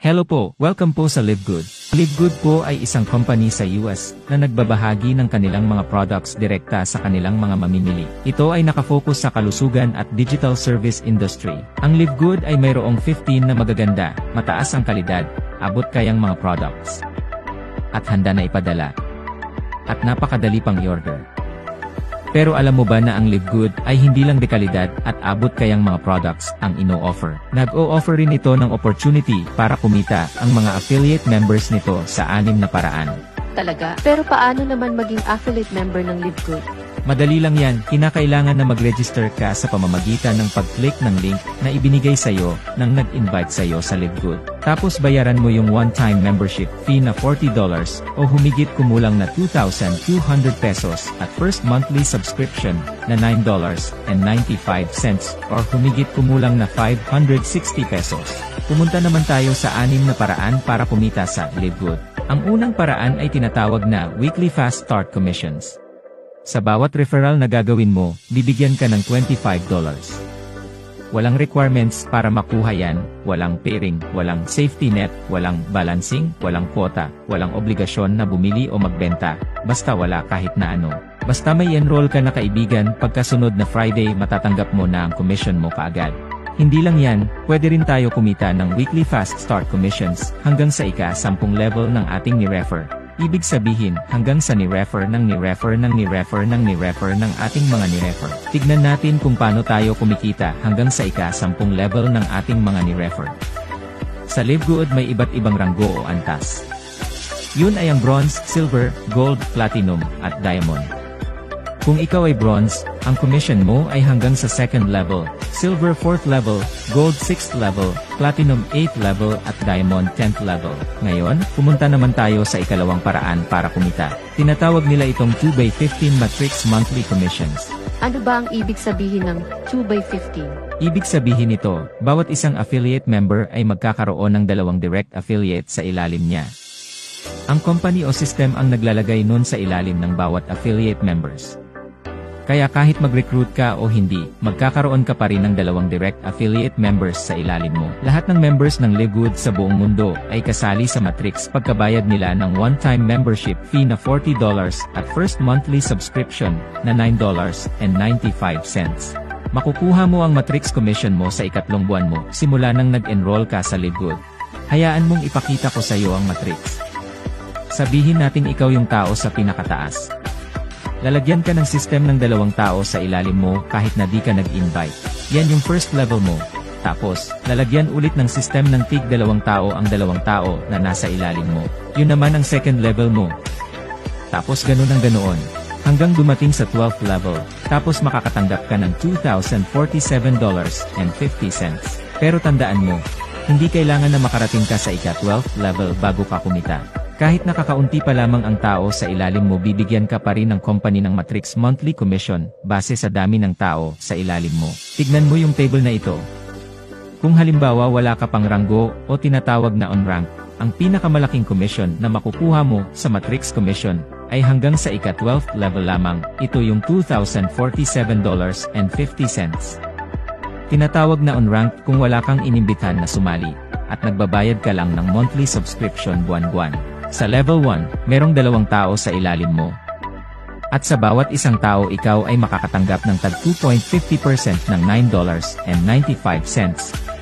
Hello po, welcome po sa LiveGood. LiveGood po ay isang company sa US na nagbabahagi ng kanilang mga products direkta sa kanilang mga mamimili. Ito ay nakafocus sa kalusugan at digital service industry. Ang LiveGood ay mayroong 15 na magaganda, mataas ang kalidad, abot kayang mga products. At handa na ipadala. At napakadali pang i-order. Pero alam mo ba na ang LiveGood ay hindi lang dekalidad at abot kayang mga products ang ino-offer. Nag-o-offer rin ito ng opportunity para kumita ang mga affiliate members nito sa 6 na paraan. Talaga? Pero paano naman maging affiliate member ng LiveGood? Madali lang yan, kinakailangan na mag-register ka sa pamamagitan ng pag-click ng link na ibinigay sa'yo ng nag-invite sa'yo sa LiveGood. Tapos bayaran mo yung one-time membership fee na $40 o humigit kumulang na 2,200 pesos at first monthly subscription na $9.95 or humigit kumulang na 560 pesos. Pumunta naman tayo sa 6 na paraan para kumita sa LiveGood. Ang unang paraan ay tinatawag na Weekly Fast Start Commissions. Sa bawat referral na gagawin mo, bibigyan ka ng $25. Walang requirements para makuha yan, walang pairing, walang safety net, walang balancing, walang quota, walang obligasyon na bumili o magbenta, basta wala kahit na ano. Basta may enroll ka na kaibigan, pagkasunod na Friday matatanggap mo na ang commission mo kaagad. Hindi lang yan, pwede rin tayo kumita ng Weekly Fast Start Commissions hanggang sa ika-10 level ng ating ni-refer. Ibig sabihin, hanggang sa ni-refer ng ni-refer ng ni-refer ng ni-refer ng ating mga ni-refer. Tignan natin kung paano tayo kumikita hanggang sa ika-10 level ng ating mga ni-refer. Sa LiveGood may iba't ibang ranggo o antas. Yun ay ang bronze, silver, gold, platinum, at diamond. Kung ikaw ay bronze, ang commission mo ay hanggang sa 2nd level, silver 4th level, gold 6th level, platinum 8th level at diamond 10th level. Ngayon, pumunta naman tayo sa ikalawang paraan para kumita. Tinatawag nila itong 2x15 matrix monthly commissions. Ano ba ang ibig sabihin ng 2x15? Ibig sabihin nito, bawat isang affiliate member ay magkakaroon ng 2 direct affiliate sa ilalim niya. Ang company o system ang naglalagay nun sa ilalim ng bawat affiliate members. Kaya kahit mag-recruit ka o hindi, magkakaroon ka pa rin ng 2 direct affiliate members sa ilalim mo. Lahat ng members ng LiveGood sa buong mundo ay kasali sa matrix pagkabayad nila ng one-time membership fee na $40 at first monthly subscription na $9.95. Makukuha mo ang matrix commission mo sa ikatlong buwan mo simula nang nag-enroll ka sa LiveGood. Hayaan mong ipakita ko sa iyo ang matrix. Sabihin nating ikaw yung tao sa pinakataas. Lalagyan ka ng system ng 2 tao sa ilalim mo kahit na di ka nag-invite. Yan yung first level mo. Tapos, lalagyan ulit ng system ng tig 2 tao ang 2 tao na nasa ilalim mo. Yun naman ang 2nd level mo. Tapos ganun ang ganoon. Hanggang dumating sa 12th level. Tapos makakatanggap ka ng $2,047.50. Pero tandaan mo, hindi kailangan na makarating ka sa ika-12th level bago ka kumita. Kahit nakakaunti pa lamang ang tao sa ilalim mo, bibigyan ka pa rin ng company ng matrix monthly commission base sa dami ng tao sa ilalim mo. Tignan mo yung table na ito. Kung halimbawa wala ka pang ranggo o tinatawag na on-rank, ang pinakamalaking commission na makukuha mo sa matrix commission ay hanggang sa ika-12th level lamang. Ito yung $2,047.50. Tinatawag na on-rank kung wala kang inimbitahan na sumali at nagbabayad ka lang ng monthly subscription buwan-buwan. Sa level 1, merong 2 tao sa ilalim mo. At sa bawat isang tao ikaw ay makakatanggap ng tag 2.50% ng $9.95,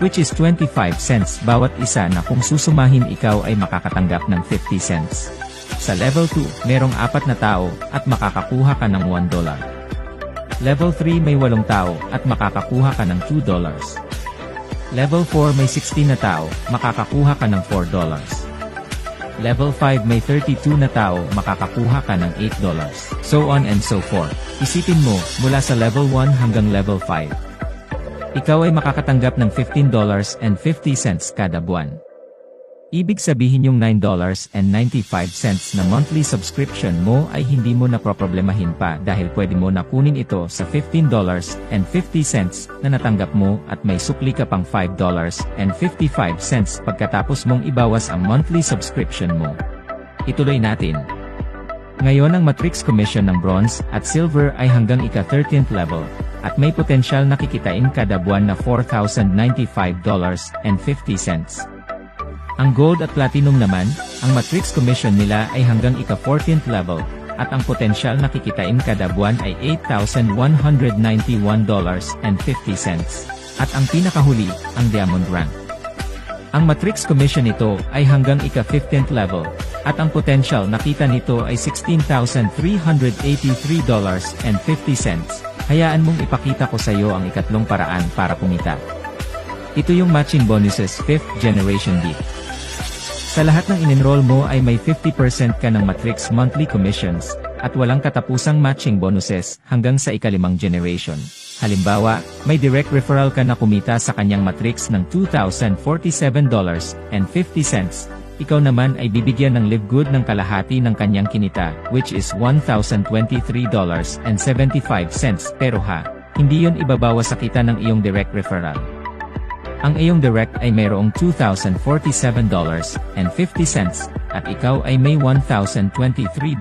which is 25 cents bawat isa na kung susumahin ikaw ay makakatanggap ng 50 cents. Sa level 2, merong 4 na tao at makakakuha ka ng $1. Level 3 may 8 tao at makakakuha ka ng $2. Level 4 may 16 na tao, makakakuha ka ng $4. Level 5 may 32 na tao, makakakuha ka ng $8. So on and so forth. Isipin mo, mula sa level 1 hanggang level 5. Ikaw ay makakatanggap ng $15.50 kada buwan. Ibig sabihin yung $9.95 na monthly subscription mo ay hindi mo na problemahin pa dahil pwede mo na kunin ito sa $15.50 na natanggap mo at may sukli ka pang $5.55 pagkatapos mong ibawas ang monthly subscription mo. Ituloy natin. Ngayon ang matrix commission ng bronze at silver ay hanggang ika-13th level at may potensyal na kikitain kada buwan na $4,095.50. Ang Ang Gold at Platinum naman, ang matrix commission nila ay hanggang ika-14th level, at ang potensyal na kikitain kada buwan ay $8,191.50. At ang pinakahuli, ang Diamond Rank. Ang matrix commission nito ay hanggang ika-15th level, at ang potential na kita nito ay $16,383.50. Hayaan mong ipakita ko sa iyo ang ikatlong paraan para kumita. Ito yung matching bonuses 5th generation gift. Sa lahat ng in-enroll mo ay may 50% ka ng matrix monthly commissions, at walang katapusang matching bonuses hanggang sa ika-5 generation. Halimbawa, may direct referral ka na kumita sa kanyang matrix ng $2,047.50. Ikaw naman ay bibigyan ng Live Good ng kalahati ng kanyang kinita, which is $1,023.75. Pero hindi yon ibabawas sa kita ng iyong direct referral. Ang iyong direct ay mayroong $2,047.50 at ikaw ay may $1,023.75.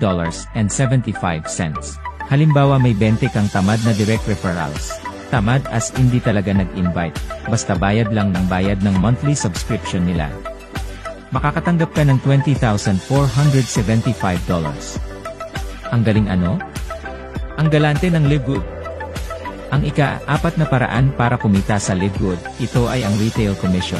Halimbawa may 20 kang tamad na direct referrals. Tamad as hindi talaga nag-invite, basta bayad lang ng bayad ng monthly subscription nila. Makakatanggap ka ng $20,475. Ang galing ano? Ang galante ng Live Good. Ang ika-4 na paraan para kumita sa Live Good, ito ay ang retail commission.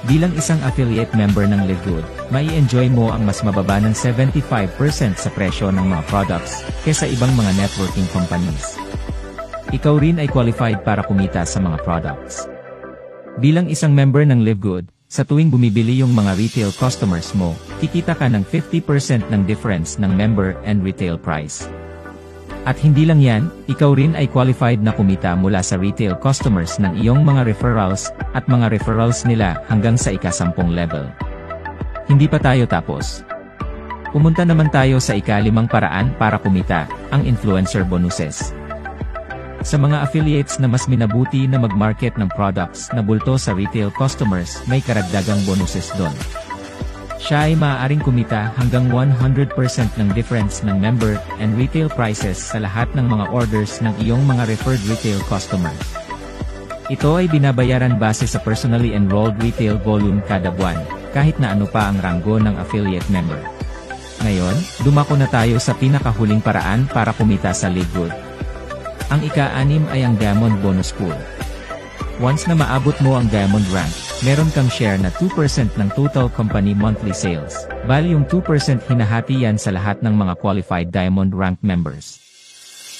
Bilang isang affiliate member ng Live Good, mai-enjoy mo ang mas mababa ng 75% sa presyo ng mga products, kaysa ibang mga networking companies. Ikaw rin ay qualified para kumita sa mga products. Bilang isang member ng Live Good, sa tuwing bumibili yung mga retail customers mo, kikita ka ng 50% ng difference ng member and retail price. At hindi lang yan, ikaw rin ay qualified na kumita mula sa retail customers ng iyong mga referrals, at mga referrals nila hanggang sa ika-10 level. Hindi pa tayo tapos. Pumunta naman tayo sa ika-5 paraan para kumita, ang influencer bonuses. Sa mga affiliates na mas minabuti na mag-market ng products na bulto sa retail customers, may karagdagang bonuses doon. Siya ay maaaring kumita hanggang 100% ng difference ng member and retail prices sa lahat ng mga orders ng iyong mga referred retail customers. Ito ay binabayaran base sa personally enrolled retail volume kada buwan, kahit na ano pa ang ranggo ng affiliate member. Ngayon, dumako na tayo sa pinakahuling paraan para kumita sa Live Good. Ang ika-6 ay ang Diamond Bonus Pool. Once na maabot mo ang Diamond Rank, meron kang share na 2% ng total company monthly sales. Bali yung 2% hinahati yan sa lahat ng mga qualified Diamond Rank members.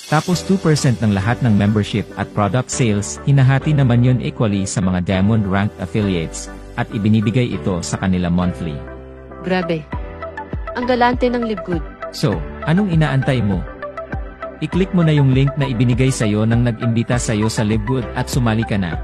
Tapos 2% ng lahat ng membership at product sales, hinahati naman yun equally sa mga Diamond Rank affiliates, at ibinibigay ito sa kanila monthly. Grabe. Ang galante ng Live Good. So, anong inaantay mo? I-click mo na yung link na ibinigay sa'yo nang nag-imbita sa'yo sa Live Good at sumali ka na.